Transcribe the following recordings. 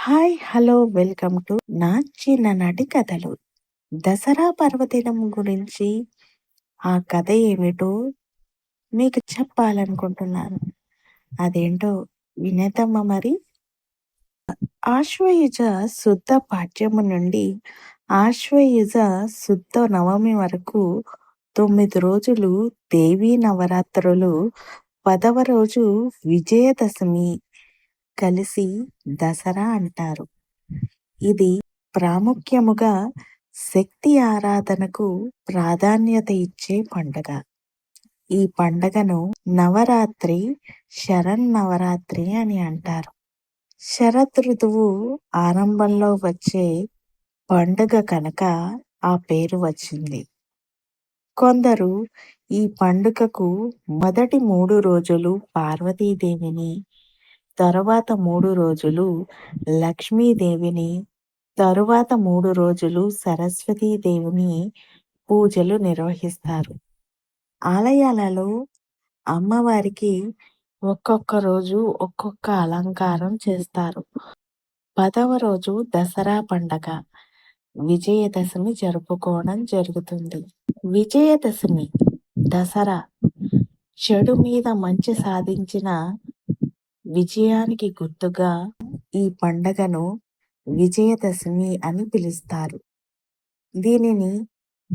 Hi! Hello! Welcome to నా చిన్ననాటి కథలు. దసరా పర్వదినం గురించి ఆ కథ ఏమిటో మీకు చెప్పాలనుకుంటున్నాను. అదేంటో వినేద్దామా మరి? ఆశ్వయుజ శుద్ధ పాడ్యము నుండి ఆశ్వయుజ శుద్ధ నవమి వరకు 9 రోజులు దేవీ నవరాత్రులు. 10వ రోజు విజయదశమి కలిసి దసరా అంటారు. ఇది ప్రాముఖ్యముగా శక్తి ఆరాధనకు ప్రాధాన్యత ఇచ్చే పండుగ. ఈ పండుగను నవరాత్రి, శరన్నవరాత్రి అని అంటారు. శరద్ ఋతువు ఆరంభంలో వచ్చే పండుగ కనుక ఆ పేరు వచ్చింది. కొందరు ఈ పండుగకు మొదటి 3 రోజులు పార్వతీదేవిని, తరువాత 3 రోజులు లక్ష్మీదేవిని, తరువాత 3 రోజులు సరస్వతీదేవిని పూజలు నిర్వహిస్తారు. ఆలయాలలో అమ్మవారికి ఒక్కొక్క రోజు ఒక్కొక్క అలంకారం చేస్తారు. 10వ రోజు దసరా పండగ విజయదశమి జరుపుకోవడం జరుగుతుంది. విజయదశమి దసరా చెడు మీద మంచి సాధించిన విజయానికి గుర్తుగా ఈ పండగను విజయదశమి అని పిలుస్తారు. దీనిని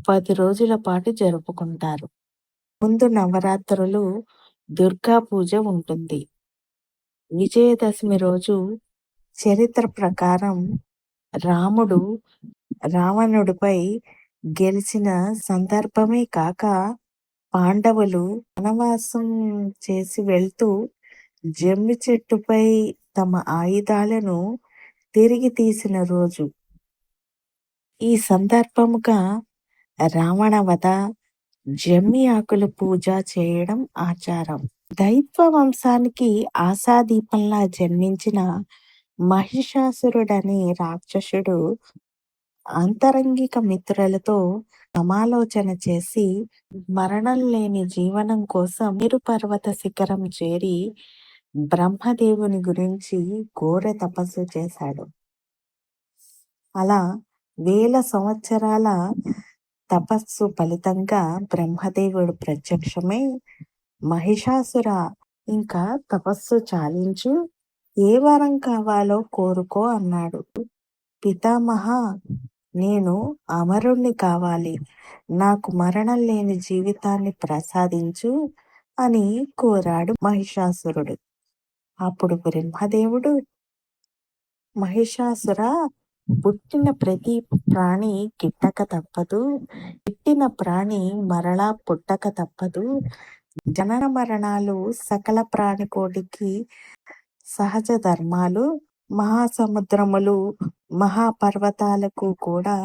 10 రోజుల పాటు జరుపుకుంటారు. ముందు నవరాత్రులు దుర్గా పూజ ఉంటుంది. విజయదశమి రోజు చరిత్ర ప్రకారం రాముడు రావణుడిపై గెలిచిన సందర్భమే కాక పాండవులు వనవాసం చేసి వెళ్తూ జమ్మి చెట్టుపై తమ ఆయుధాలను తిరిగి తీసిన రోజు. ఈ సందర్భముగా రావణ వధ, జమ్మి ఆకుల పూజ చేయడం ఆచారం. దైత్వ వంశానికి ఆశాదీపంలా జన్మించిన మహిషాసురుడనే రాక్షసుడు అంతరంగిక మిత్రులతో సమాలోచన చేసి మరణం లేని జీవనం కోసం మేరు పర్వత శిఖరం చేరి బ్రహ్మదేవుని గురించి ఘోర తపస్సు చేశాడు. అలా 1000 సంవత్సరాల తపస్సు ఫలితంగా బ్రహ్మదేవుడు ప్రత్యక్షమై, మహిషాసుర, ఇంకా తపస్సు చాలించు, ఏ వరం కావాలో కోరుకో అన్నాడు. పితామహ, నేను అమరుణ్ణి కావాలి, నాకు మరణం లేని జీవితాన్ని ప్రసాదించు అని కోరాడు మహిషాసురుడు. అప్పుడు బ్రహ్మదేవుడు, మహిషాసుర, పుట్టిన ప్రతి ప్రాణి గిట్టక తప్పదు, గిట్టిన ప్రాణి మరలా పుట్టక తప్పదు. జనన మరణాలు సకల ప్రాణికోటికి సహజ ధర్మాలు. మహాసముద్రములు, మహాపర్వతాలకు కూడా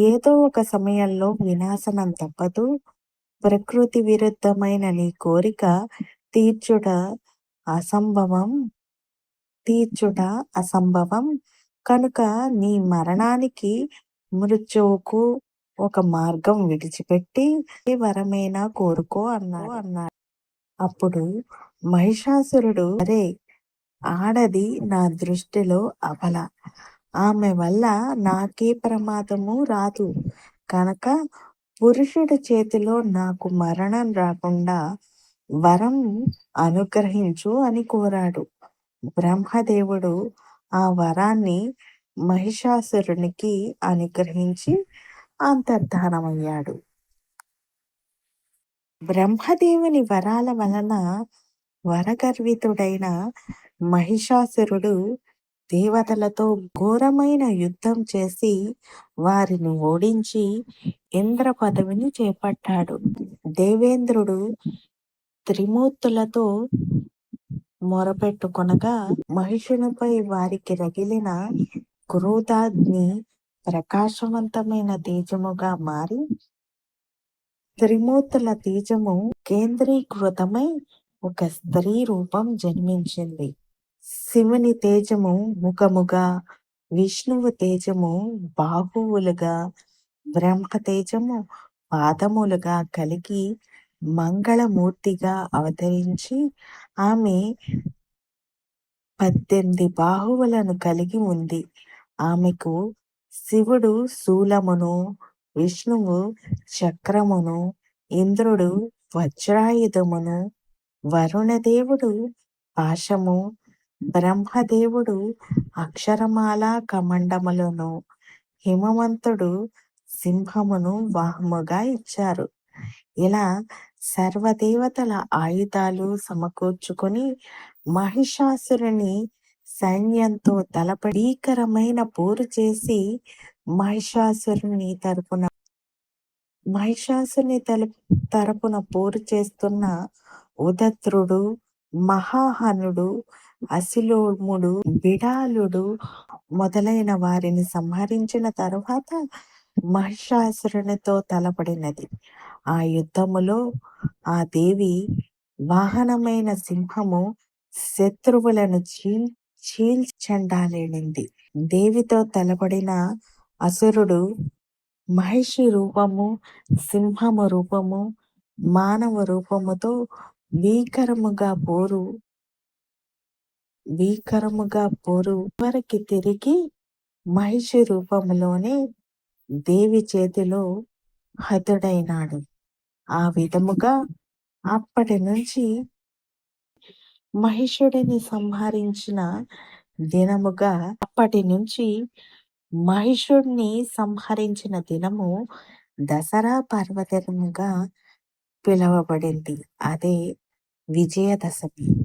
ఏదో ఒక సమయంలో వినాశనం తప్పదు. ప్రకృతి విరుద్ధమైన నీ కోరిక తీర్చుట అసంభవం కనుక నీ మరణానికి, మృత్యువుకు ఒక మార్గం విడిచిపెట్టి ఏ వరమైనా కోరుకో అన్నాడు. అప్పుడు మహిషాసురుడు, అరే, ఆడది నా దృష్టిలో అబల, ఆమె వల్ల నాకే ప్రమాదము రాదు కనుక పురుషుడి చేతిలో నాకు మరణం రాకుండా వరం అనుగ్రహించు అని కోరాడు. బ్రహ్మదేవుడు ఆ వరాన్ని మహిషాసురునికి అనుగ్రహించి అంతర్ధానమయ్యాడు. బ్రహ్మదేవుని వరాల వలన వరగర్వితుడైన మహిషాసురుడు దేవతలతో ఘోరమైన యుద్ధం చేసి వారిని ఓడించి ఇంద్ర పదవిని చేపట్టాడు. దేవేంద్రుడు త్రిమూర్తులతో మొరపెట్టుకొనగా మహిషునిపై వారికి రగిలిన క్రోధాగ్ని ప్రకాశవంతమైన తేజముగా మారి త్రిమూర్తుల తేజము కేంద్రీకృతమై ఒక స్త్రీ రూపం జన్మించింది. శివుని తేజము ముఖముగా, విష్ణువు తేజము బాహువులుగా, బ్రహ్మ తేజము పాదములుగా కలిగి మంగళమూర్తిగా అవతరించి ఆమె 18 బాహువులను కలిగి ఉంది. ఆమెకు శివుడు శూలమును, విష్ణువు చక్రమును, ఇంద్రుడు వజ్రాయుధమును, వరుణదేవుడు పాశము, బ్రహ్మదేవుడు అక్షరమాల కమండములను, హిమవంతుడు సింహమును వాహముగా ఇచ్చారు. ఇలా సర్వదేవతల ఆయుధాలు సమకూర్చుకొని మహిషాసురుని సైన్యంతో తలపడి భీకరమైన పోరు చేసి మహిషాసుని తరపున పోరు చేస్తున్న ఉదత్రుడు, మహాహనుడు, అసిలోముడు, బిడాలుడు మొదలైన వారిని సంహరించిన తరువాత మహిషాసురునితో తలపడినది. ఆ యుద్ధములో ఆ దేవి వాహనమైన సింహము శత్రువులను చీల్చండాలేడింది. దేవితో తలపడిన అసురుడు మహిషి రూపము, సింహము రూపము, మానవ రూపముతో భీకరముగా పోరు వరకు తిరిగి మహిషి రూపములోనే దేవి చేతిలో హతుడైనాడు. ఆ విధముగా అప్పటి నుంచి మహిషుడిని సంహరించిన దినము దసరా పర్వదినముగా పిలువబడింది. అదే విజయదశమి.